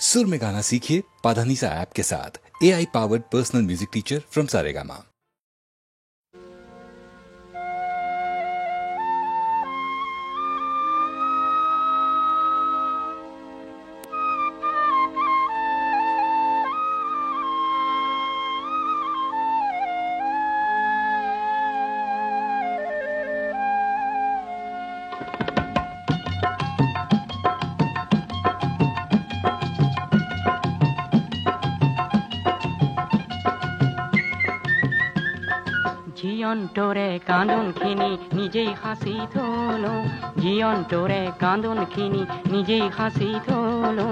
सुर में गाना सीखिए पाधानीसा ऐप के साथ। AI powered personal music teacher from Saregama. জীয়ন্তরে কান্দনখিনি নিজেই হাসি থলো, জীয়ন্তরে কান্দনখিনি নিজেই হাসি থলো,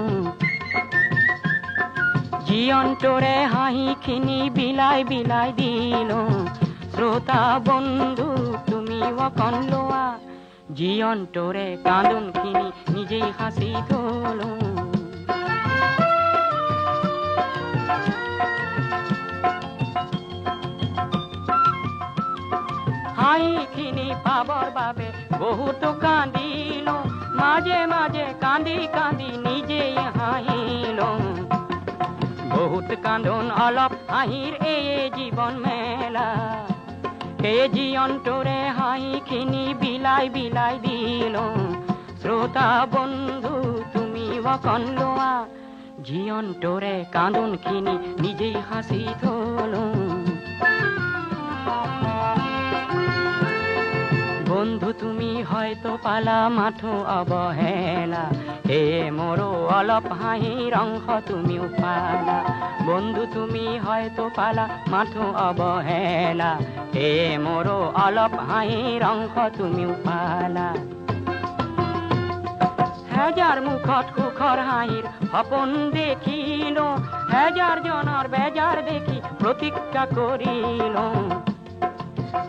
জীয়ন্তরে হাঁহিখিনি বিলাই বিলাই দিল। শ্রোতা বন্ধু তুমি অকণ লোৱা, জীয়ন্তৰে কান্দনখিনি নিজেই হাসি থলো। হাঁহিখিনি পাবৰ বাবে বহুত কান্দিল, মাজে মাজে কান্দি কান্দি নিজেই হাঁহিল। বহুত কান্দন অলপ হাঁহিৰ এই জীৱন মেলা, এই জীয়ন্তৰে হাঁহিখিনি বিলাই বিলাই দিল। শ্ৰোতা বন্ধু তুমি অকণ লোৱা, জীয়ন্তৰে কান্দনখিনি নিজেই হাসি থলো। বন্ধু তুমি হয়তো পালা মাথো অবহেলা, হে মোৰো অলপ হাঁহিৰ অংশ তুমিও পালা। বন্ধু তুমি হয়তো পালা মাথো অবহেলা, হে মোৰো অলপ হাঁহিৰ অংশ তুমিও পালা। হেজাৰ মুখত সুখৰ হাঁহিৰ সপোন দেখিল, হেজাৰ জনৰ বেজাৰ দেখি প্ৰতিজ্ঞা কৰিল।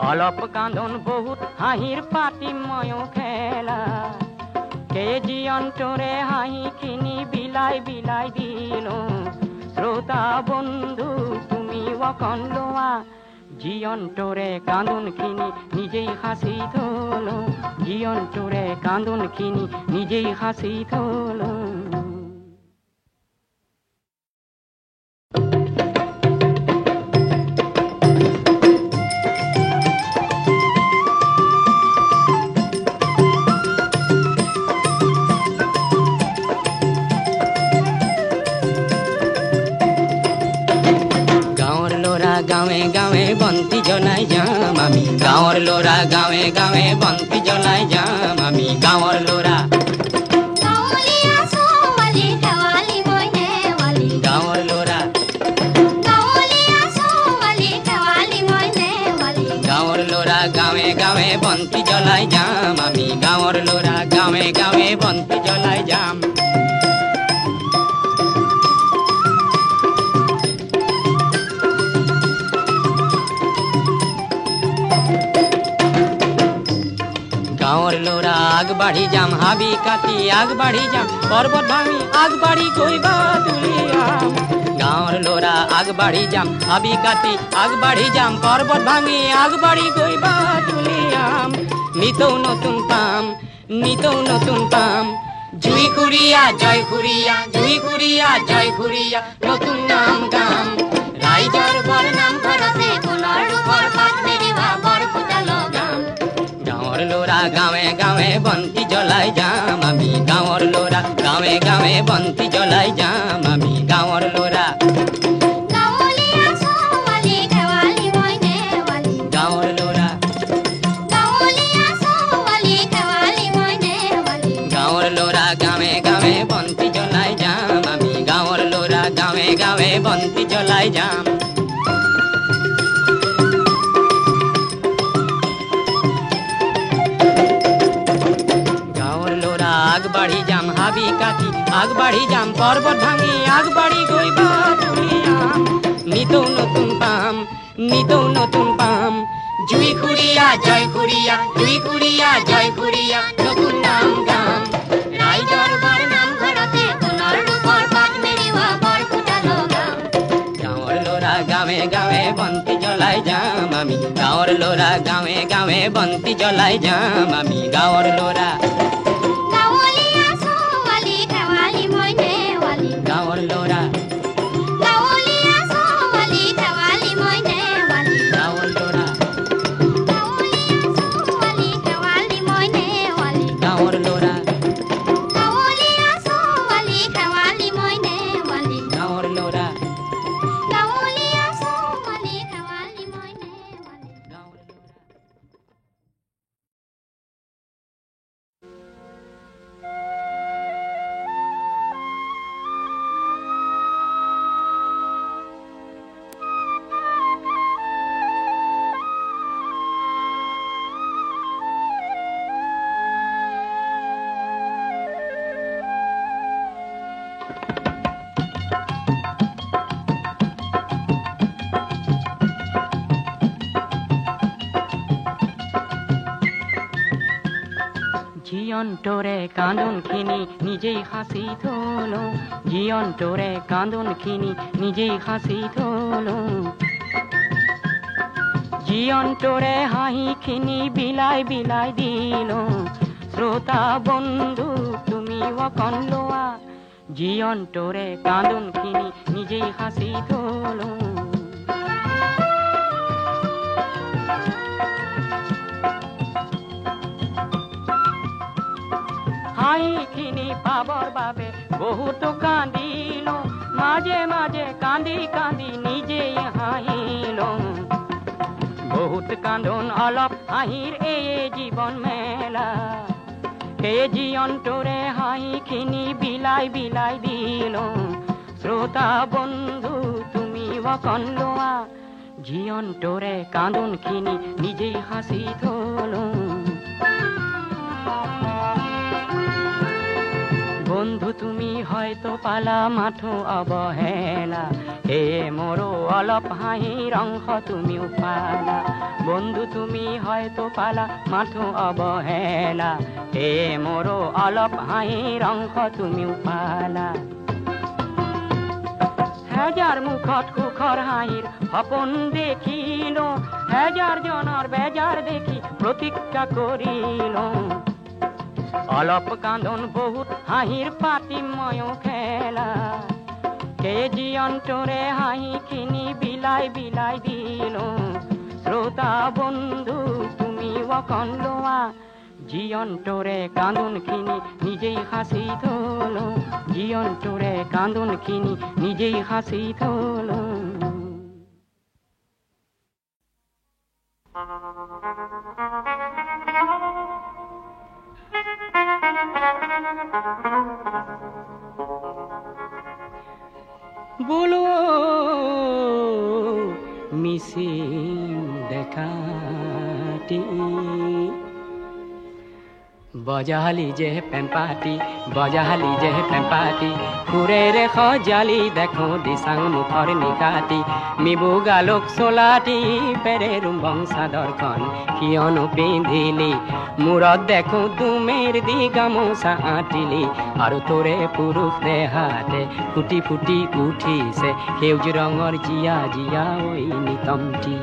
অলপ কান্দন বহুত হাঁহিৰ পাতি ময়ো খেলা, কে জীয়ন্তৰে হাঁহিখিনি বিলাই বিলাই দিল। শ্ৰোতা বন্ধু তুমি অকণ লোৱা, জীয়ন্তৰে কান্দনখিনি নিজেই হাসি থলো, জীয়ন্তৰে কান্দনখিনি নিজেই হাসি থলো। গাঁৱে গাঁৱে বন্তি জ্বলাই যাম আমি, গাঁৱৰ ল'ৰা গাঁৱে গাঁৱে বন্তি জ্বলাই যাম আমি। গাঁৱৰ ল'ৰা গাঁৱৰ ল'ৰা গাঁৱৰ ল'ৰা গাঁৱে গাঁৱে বন্তি জ্বলাই যাম আমি, গাঁৱৰ ল'ৰা গাঁৱে গাঁৱে বন্তি জ্বলাই যাম। গাঁৱৰ ল'ৰা আগবাঢ়ি যাম, হাবি কাটি আগবাঢ়ি যাম, পৰ্বত ভাঙি আগবাঢ়ি গৈবা তুলিয়াম। গাঁৱৰ ল'ৰা আগবাঢ়ি যাম, হাবি কাটি আগবাঢ়ি যাম, পৰ্বত ভাঙি আগবাঢ়ি গৈবা তুলিয়াম। নিতৌ নতুন পাম, নিতৌ নতুন পাম, জুই খুৰীয়া জয় খুৰীয়া, জুই খুৰীয়া জয় খুৰীয়া, নতুন নাম গাম। ৰাইজৰ বৰ নাম ঘৰতে ফুলৰ ৰূপৰ পাত মেলিবা বৰ ফুটা লগাম। গাঁৱৰ ল'ৰা গাঁৱে গাঁৱে বন্তি জ্বলাই যাম আমি, গাঁৱৰ ল'ৰা গাঁৱে গাঁৱে বন্তি জ্বলাই যাম আমি। গাঁৱৰ ল'ৰা গাঁৱৰ ল'ৰা গাঁৱৰ ল'ৰা গাঁৱে গাঁৱে বন্তি জ্বলাই যাম আমি, গাঁৱৰ ল'ৰা গাঁৱে গাঁৱে বন্তি জ্বলাই যাম। আগবাঢ়ি যাম, হাবি কাটি আগবাঢ়ি যাম, পৰ্বত ভাঙি আগবাঢ়ি গৈবা তুলিয়াম। নিতৌ নতুন পাম, নিতৌ নতুন পাম, জুই খুৰীয়া জয় খুৰীয়া, জুই খুৰীয়া জয় খুৰীয়া, নতুন নাম গাম। ৰাইজৰ বৰ নাম ঘৰতে সোণৰ ৰূপৰ পাত মেলিবা বৰ ফুটা লগাম। গাঁৱৰ ল'ৰা গাঁৱে গাঁৱে বন্তি জ্বলাই যাম আমি, গাঁৱৰ ল'ৰা গাঁৱে গাঁৱে বন্তি জ্বলাই যাম আমি। গাঁৱৰ ল'ৰা গাঁৱৰ অন্তরে কাঁদনখিনি নিজেই হাসি তোলো, জি অন্তরে কাঁদনখিনি নিজেই হাসি তোলো, জি অন্তরে হাঁহিখিনি বিলাই বিলাই দিল, শ্রোতা বন্ধু তুমি অকন লোয়া, জি অন্তরে কাঁদনখিনি নিজেই হাসি তোলো। হাঁহিখিনি পাবর বাবে বহুত কাঁদিল, মাঝে মাঝে কাঁদি কাঁদি নিজেই হাঁহিল, বহুত কাঁদন অলপ হাঁহির এ জীবন মেলা, কে জি অন্তরে হাঁহিখিনি বিলাই বিলাই দিল, শ্রোতা বন্ধু তুমি অকন লোয়া, জি অন্তরে কাঁদনখিনি নিজেই হাসি তোলো। বন্ধু তুমি হয়তো পালা মাথো অবহেলা, হে মোরো অলপ হাঁহির অংশ তুমিও পালা, বন্ধু তুমি হয়তো পালা মাথো অবহেলা, হে মোরো অলপ হাঁহির অংশ তুমিও পালা। হাজার মুখত সুখর হাঁহির সপন দেখিল, হাজার জনৰ বেজাৰ দেখি প্রতীক্ষা করিল, অলপ কাঁদন বহুত হাঁহির পাতিময় খেলা, কে জি অন্তরে হাঁহিখিনি বিলাই বিলাই দিল, শ্রোতা বন্ধু তুমি অকন লোয়া, জি অন্তরে কাঁদনখিনি নিজেই হাসি তোলো, জি অন্তরে কাঁদনখিনি নিজেই হাসি তোলো। বলো মিসিং দেখাটি, বজালি যে পেম্পাটি, বজালি যে পেম্পাটি, ঘুরে রেখ জালি দেখো দিশাং মুখর নিকাটি, মিবু গালোক সোলাটি পেরে রুম্বং সাদরখন কিয়নো পিন্ধিলি, মূরত দেখো তুমের দি গামোচা আঁটিলি, আৰু তোৰে পুৰুষ দেহাতে ফুটি ফুটি উঠিছে সেউজ ৰঙৰ জিয়া জিয়া ঐ নিতমটি।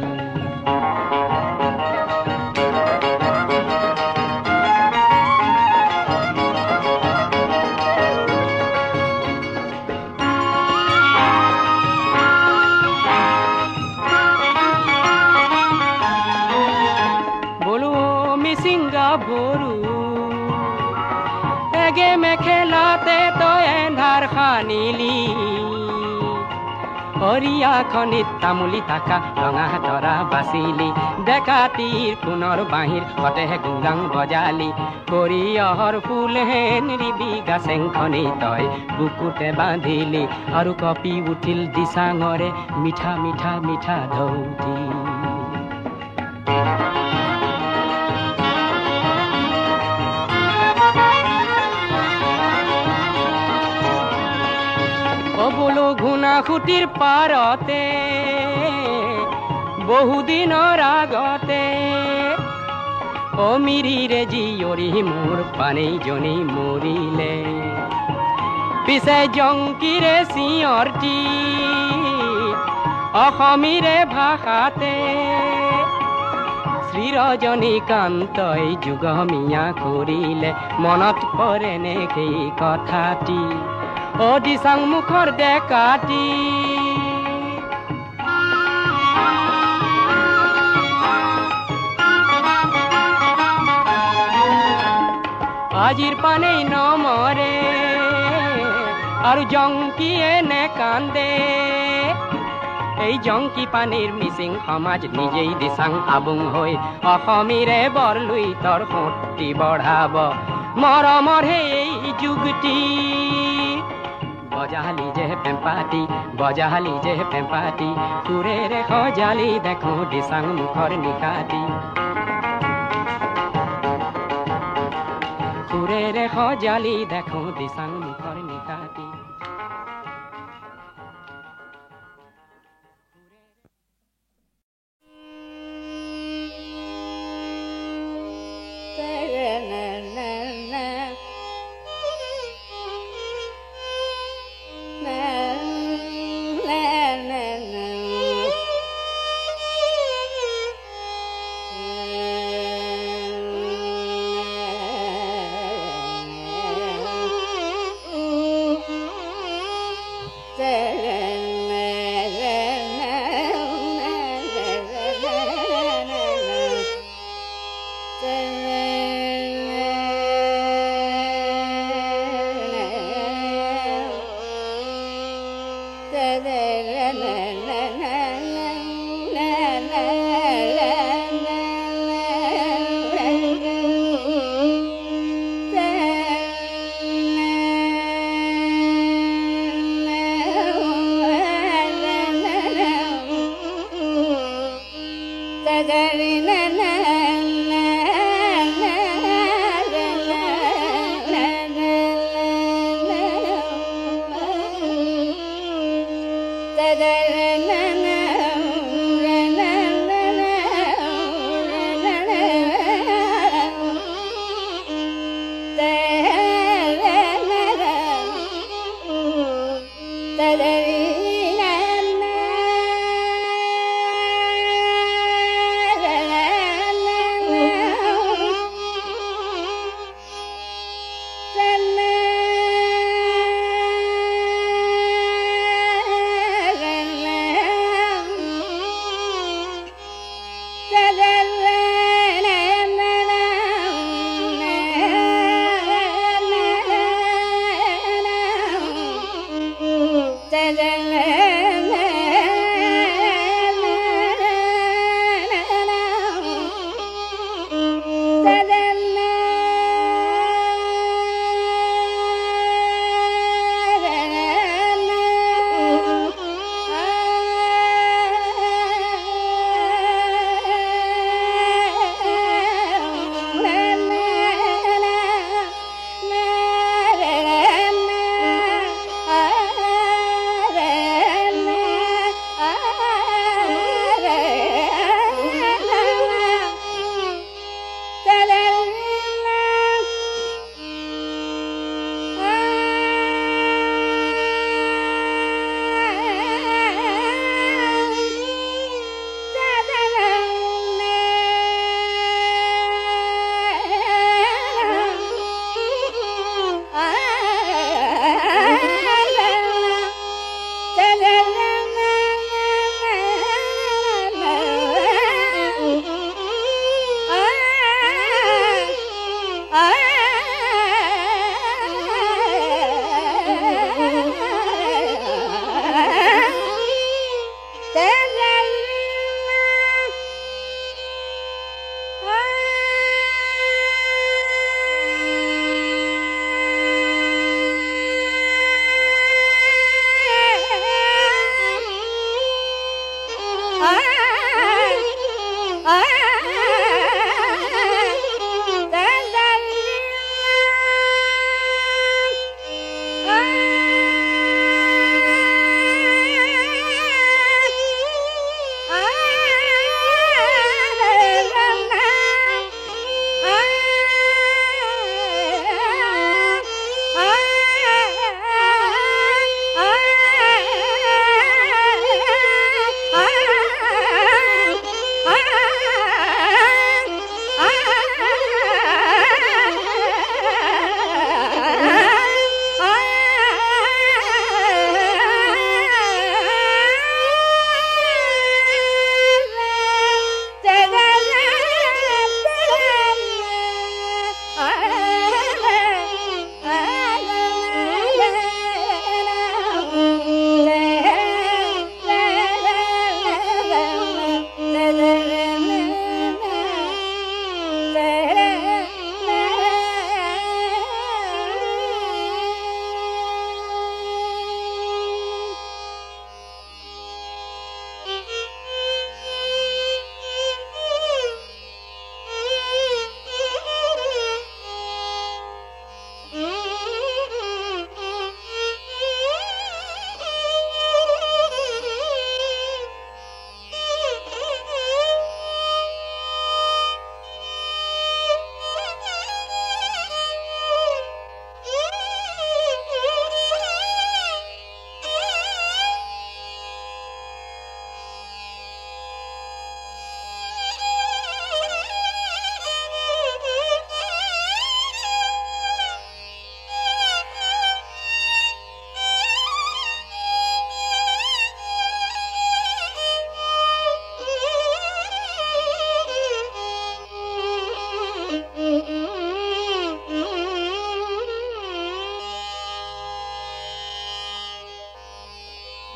ভৰু এগে মেখেলাতে তই এন্ধাৰ খানিলি, হৰিয়া খনিত তামুলি থাকা ৰঙা তৰা বাচিলি, ডেকাটিৰ পুনৰ বাঁহীৰ কতে গুংগাং বজালি, সৰিয়হৰ ফুল হেন ৰিবি গাছেংখনি তই বুকুতে বান্ধিলি, আৰু কপি উঠিল দিচাঙৰে মিঠা মিঠা মিঠা ধৌতি। বলো ঘুনা খুটিৰ পাৰতে বহুদিনৰ আগতে, ও মিৰিৰে জীয়ৰী মোৰ পানেই জনী মৰিলে, পিছে জংকিৰে চিঞৰটি অসমীৰে ভাষাতে, শ্ৰী ৰজনীকান্তই যুগমীয়া কৰিলে, মনত পৰেনে সেই কথাটি, ও দিচাং মুখৰ ডেকাটি। আজিৰ পানেই নমৰে আৰু জংকিয়ে নেকান্দে, এই জংকি পানীৰ মিচিং সমাজ নিজেই দিচাং আবুং হৈ অসমীৰে বৰলুই তৰ সুঁতি বঢ়াব, মৰমৰ সেই যুগটি। বজালি যে পেম্পাটি, বজালি যে পেম্পাটি, সুৰেৰে সজালি দেখো দিচাং মুখৰ নিকাটি, সুৰেৰে সজালি দেখো দিচাং মুখৰ নিকাটি। Thank you.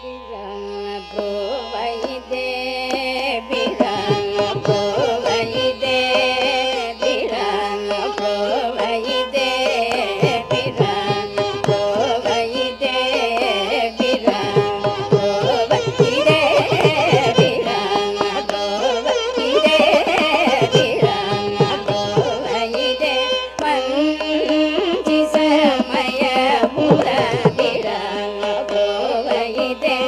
ಸಮಯ ಪುರ ಬಿರ ಗೋವೈದೆ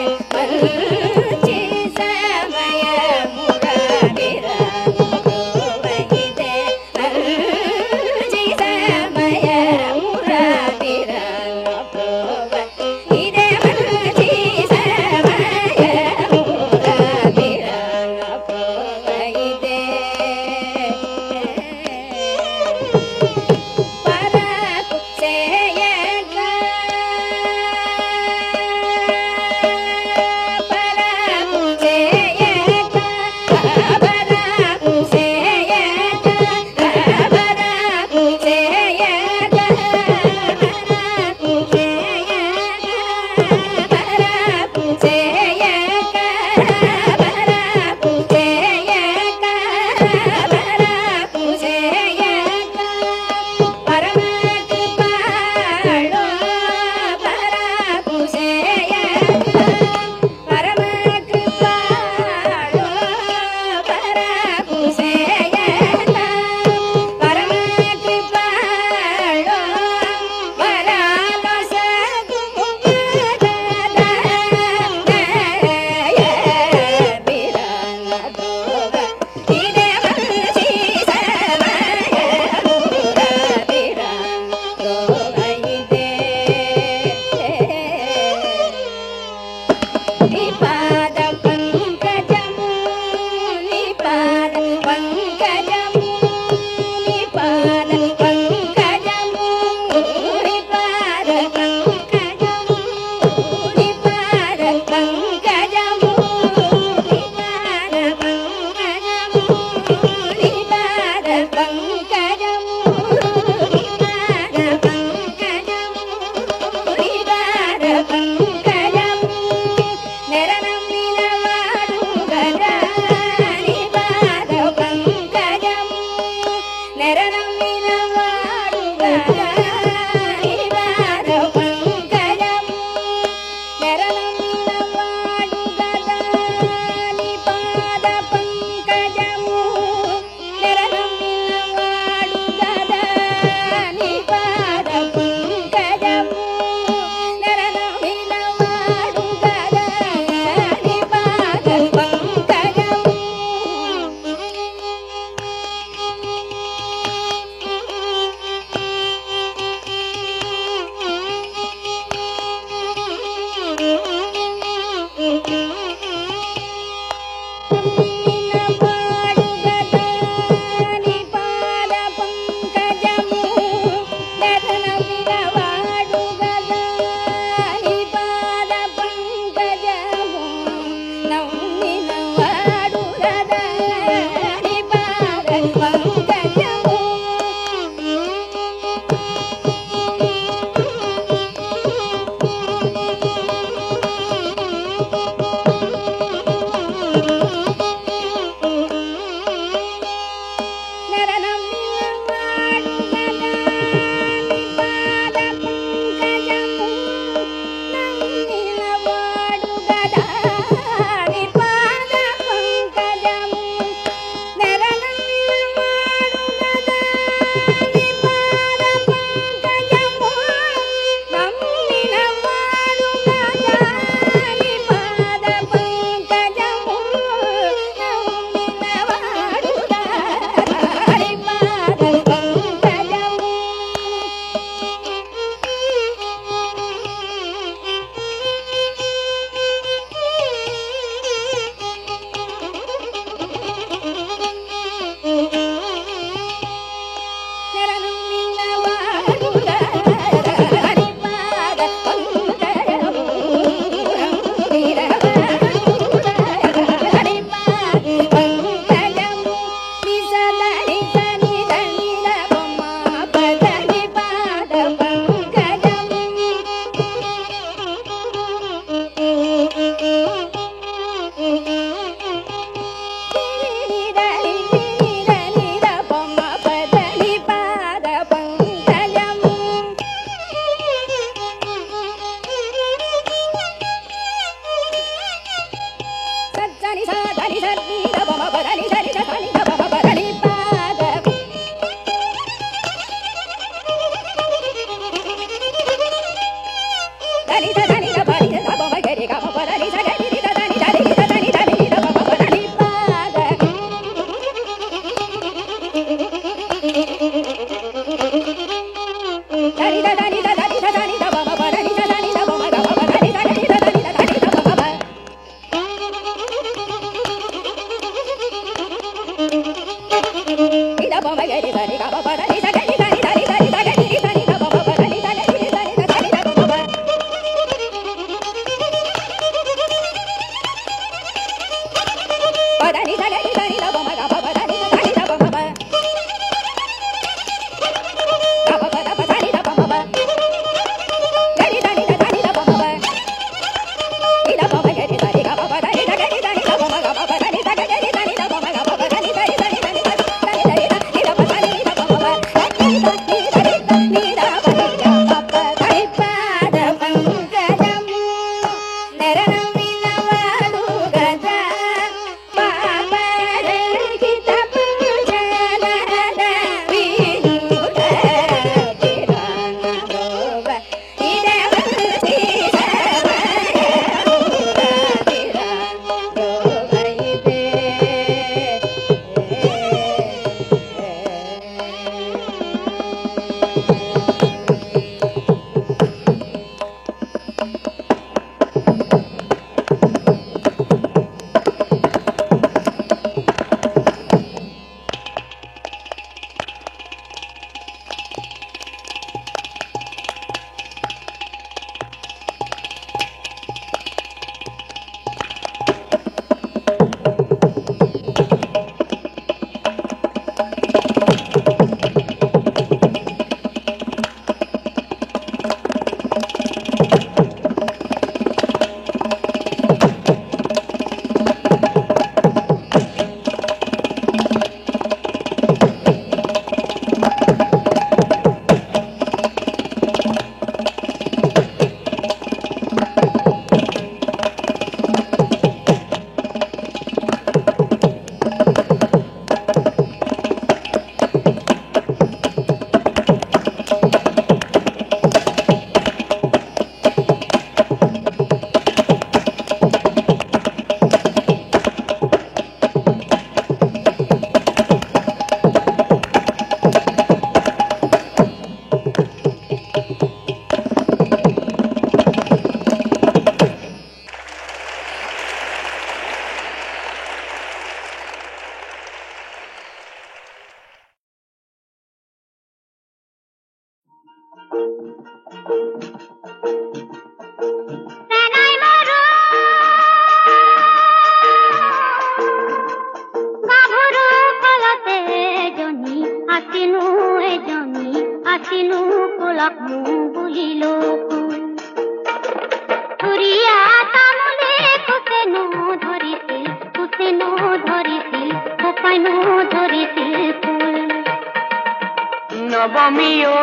নবমীও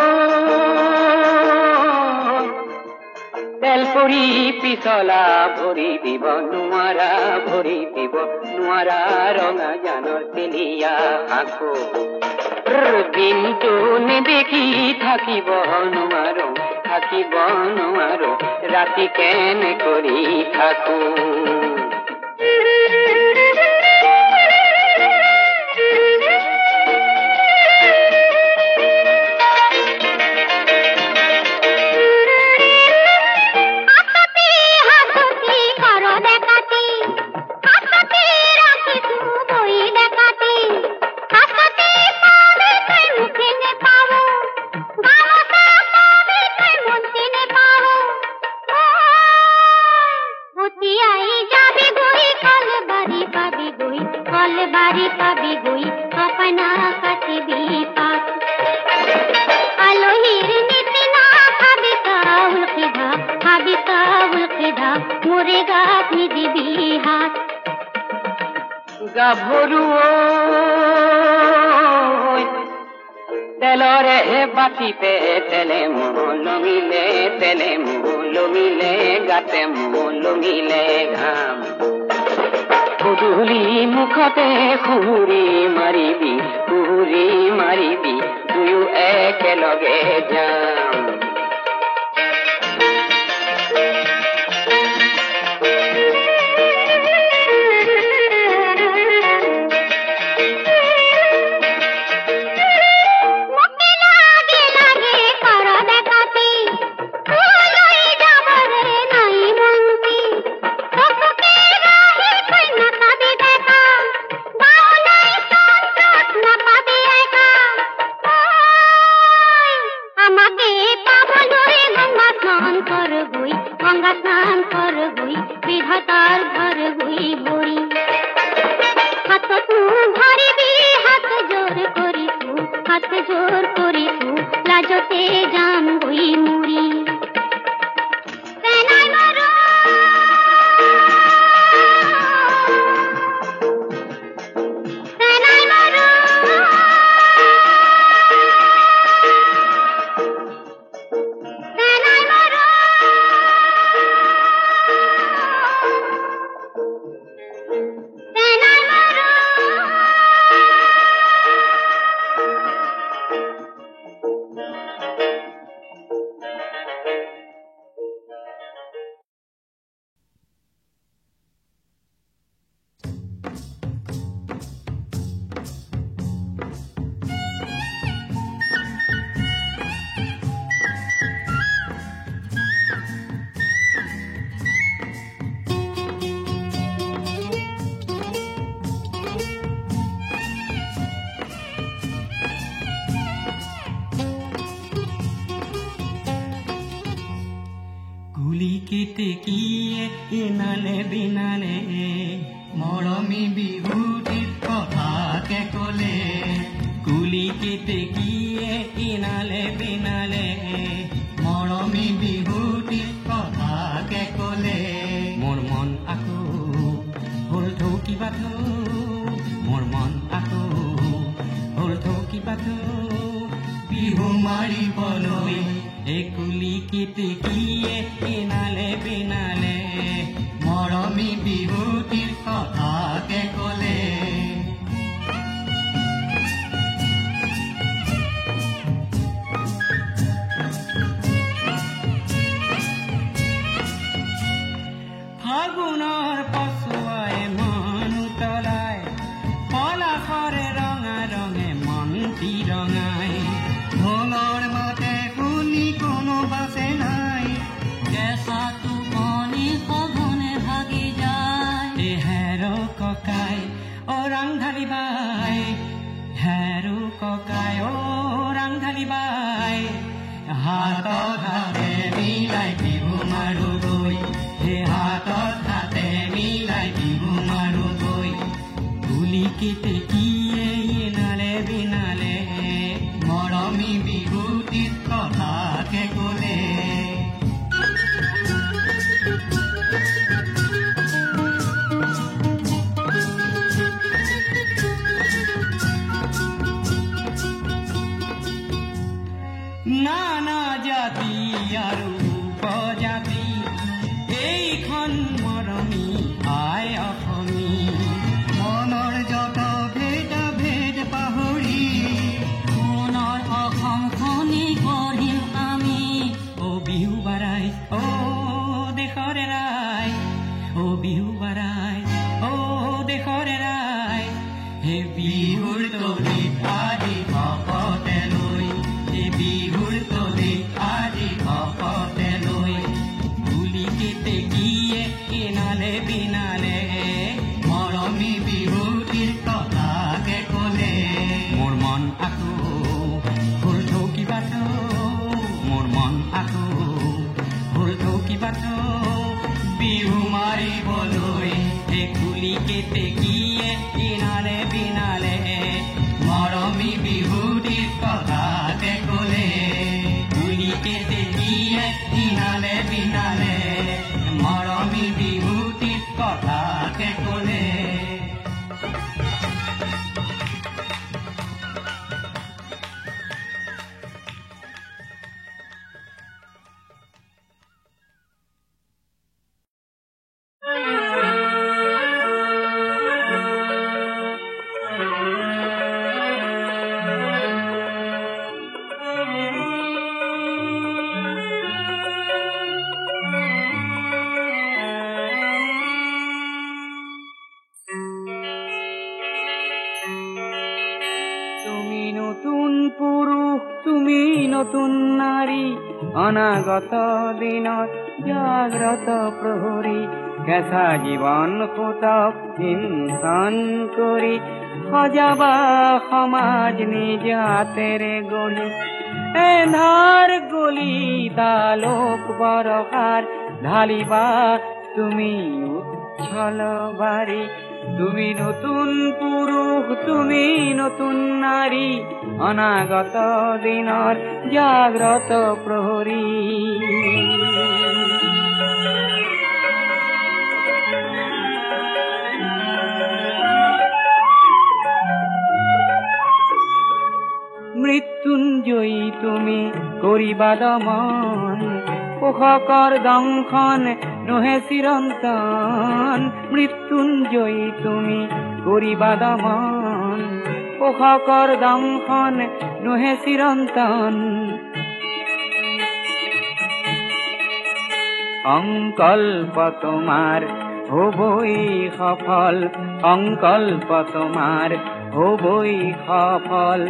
তেলপুৰি পিছলা ভৰি দিব নোৱাৰা ৰঙা জানৰ তেলিয়া আঁকো দিনটো নেদেখি থাকিব নোৱাৰো ৰাতি কেনে কৰি থাকো তেলৰে বাতিতে তেলে লমিলে গাতে লমিলে ঘাম গধূলি মুখতে সুহুৰি মাৰিবি দুয়ো একেলগে যাম কেতেকীয়ে ইনালে বিনালে মৰমী বিহুটিৰ কথাকে কলে কুলি কেতেকীয়ে ইনালে বিনালে মৰমী বিহুটিৰ কথাকে কলে মোৰ মন আকৌ হ'ল ঢৌকি বাথৌ মোৰ মন আকৌ হ'ল ঢৌকি বাথৌ বিহু মাৰিবলৈ কুলি কেতেকীয়ে ইনালে বিনালে মৰমী বিহুটিৰ কথাকে কলে ফাগুনৰ পছুৱাই মন উতলাই পলাশৰে ৰঙা ৰঙে মনটি ৰঙাই ঢোলৰ মাতে শুনি কোনো বাছে নাই কেঁচাটো কণী সঘনে ভাগি যায় হেৰো ককাই ৰাং ঢালিবাই হেৰো ককাই ৰাং ঢালিবাই হাতত হাতে মিলাই বিহু মাৰোগৈ হাতত হাতে মিলাই বিহু মাৰোগৈ কুলি কেতেকীয়ে ইনালে বিনালে মৰমী বিহুটিৰ কথাকে কলে নানা জাতি আৰু উপজাতি এইখন মৰমী আই অসমী মনৰ যত ভেদা ভেদ পাহৰি মনৰ অসমখনি গঢ়িম আমি বিহু বাৰাই দেশৰে ৰাই বিহু বাৰাই দেশৰে ৰাই হে বিহুৰ তলিত আদি ভকতে লৈ বিহুৰ তলিত আদি ভকতে লৈ কুলি কেতেকীয়ে ইনালে বিনালে মৰমী বিহুটিৰ কথাকে কলে মোৰ মন আকৌ হ'ল ঢৌকি বাথৌ মোৰ মন আকৌ হ'ল ঢৌকি বাথৌ বিহু মাৰিবলৈ কুলি কেতেকীয়ে ইনালে বিনালে মৰমী বিহুটিৰ কথাকে কলে কুলি কেতেকীয়ে ইনালে বিনালে মৰমী বিহুটিৰ কথাকে কলে তুমি নতুন পুৰুষ তুমি নতুন নাৰী অনাগত দিনত জাগ্ৰত প্ৰহৰী কেঁচা জীৱন সুতক হিংসন কৰি সজাবা সমাজ নিজ হাতেৰে গঢ়ি এন্ধাৰ গলি তালোক বৰষাৰ ঢালিবা তুমি উচ্ছল বাৰী তুমি নতুন পুৰুষ তুমি নতুন নাৰী অনাগত দিনৰ জাগ্ৰত প্ৰহৰী মৃত্যুঞ্জয়ী তুমি কৰিবা দমন পোষকৰ দংশন নহে চিৰন্তন মৃত্যুঞ্জয়ী তুমি কৰিবা দমন পোষকৰ দংশন নহে চিৰন্তন সংকল্প তোমাৰ হবই সফল সংকল্প তোমাৰ হবই সফল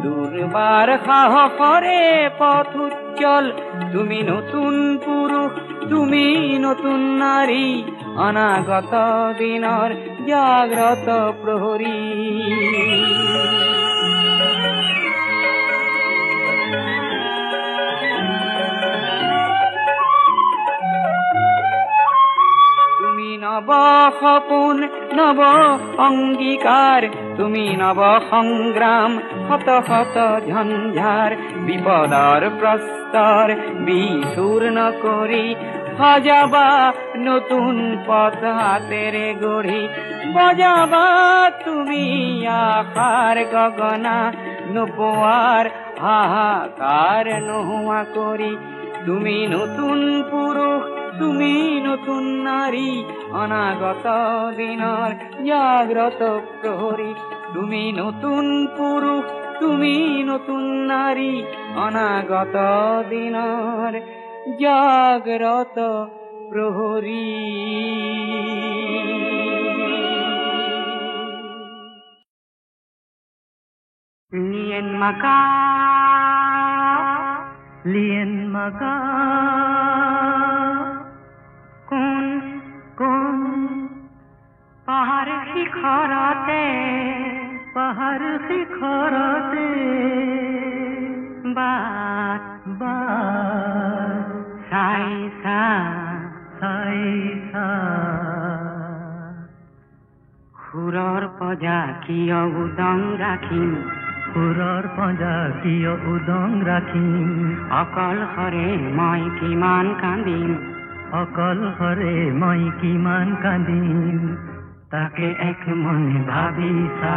দুৰ্বাৰ সাহসৰে পথ উজ্জ্বল তুমি নতুন পুৰুষ তুমি নতুন নাৰী অনাগত দিনৰ জাগ্ৰত প্ৰহৰী নব সপোন নব অঙ্গীকাৰ তুমি নব সংগ্ৰাম শত শত ঝঞ্ঝাৰ বিপদৰ প্ৰস্তৰ বিচূৰ্ণ কৰি সজাবা নতুন পথ হাতেৰে গঢ়ি বজাবা তুমি আশাৰ গগনা নোপোৱাৰ হাহাকাৰ নোহোৱা কৰি তুমি নতুন পুৰুষ তুমি নতুন নাৰী অনাগত দিনৰ জাগ্ৰত প্ৰহৰী তুমি নতুন পুৰুষ তুমি নতুন নাৰী অনাগত দিনৰ জাগ্ৰত প্ৰহৰী Lien maka কোন কোন পাহাড় শিখৰতে বাট চাই সুৰৰ পজা কিয় উদং ৰাখিম অকলশৰে মই কিমান কান্দিম তাকে এক মনে ভাবিছা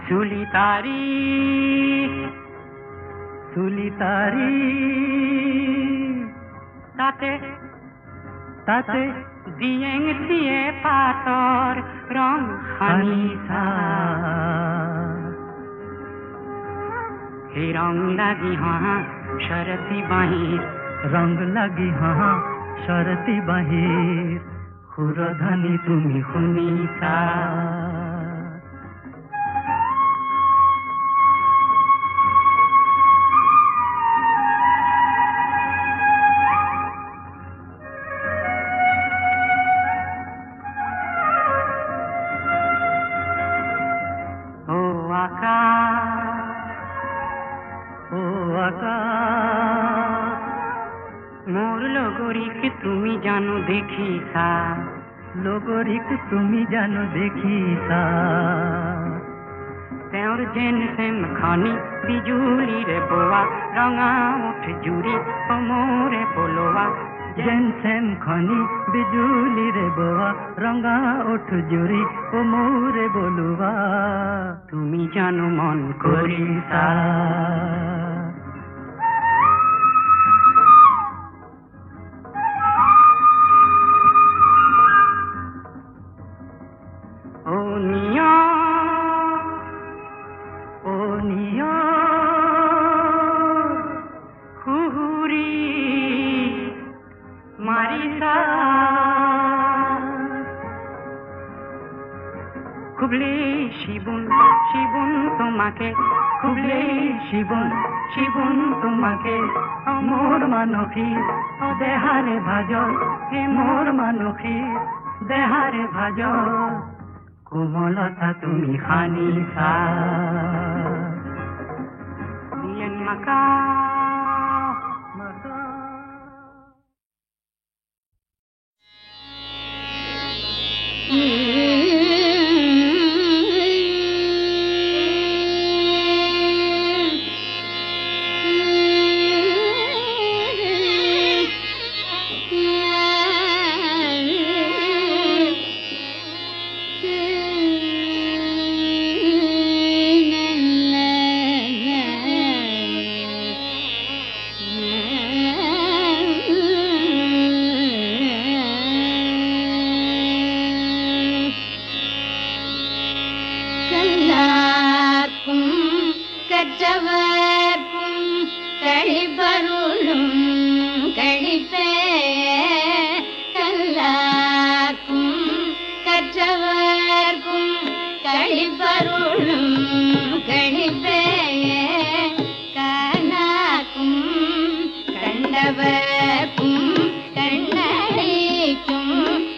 চুলিতাৰি তাতে দিয়েং দিয়ে পাতৰ ৰং সানিছা সেই ৰং লাগি শৰতি বাহিৰ সুৰধনী তুমি শুনিছা মোৰ লগৰিক তুমি জানো দেখিছা তেওঁৰ যেন সেম খনি বিজুলিৰে বোৱা ৰঙা উঠ জুৰি মোৰে পলোৱা যেন সেম খনি বিজুলিৰে বোৱা ৰঙা উঠ জুৰি মোৰে বলোৱা তুমি জানো মন কৰিছা খুবলে শিবন তোমাকে খুবলে শিবন তোমাকে মোর মানসী দেহারে ভাজল হে মোর মানসী দেহারে ভাজল কোমলতা তুমি খানিছা দিয়েন মাকা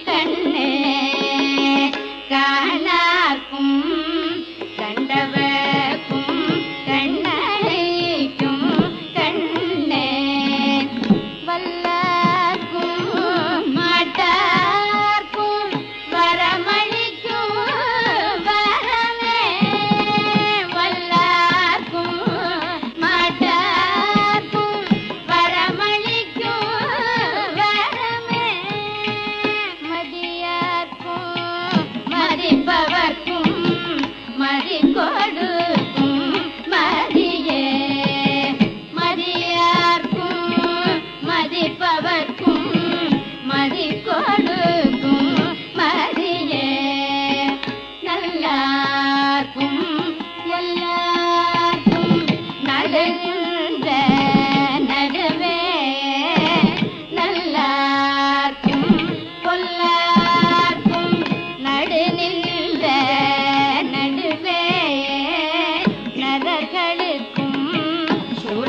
கண்ணே காணாக்கும்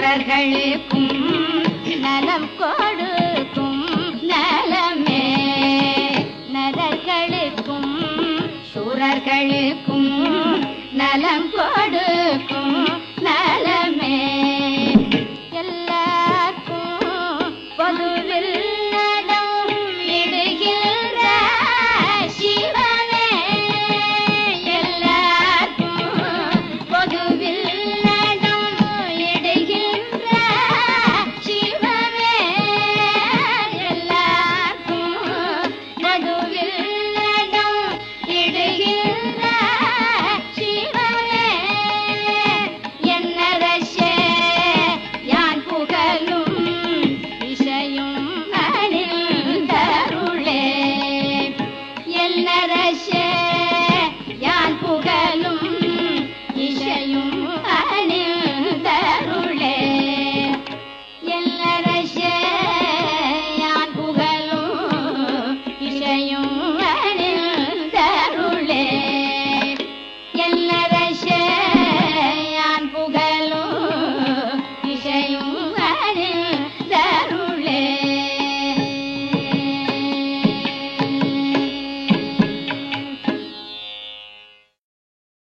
சுரர்களுக்கும் நலம் கொடுக்கும் நலமே நரர்களுக்கும் சுரர்களுக்கும்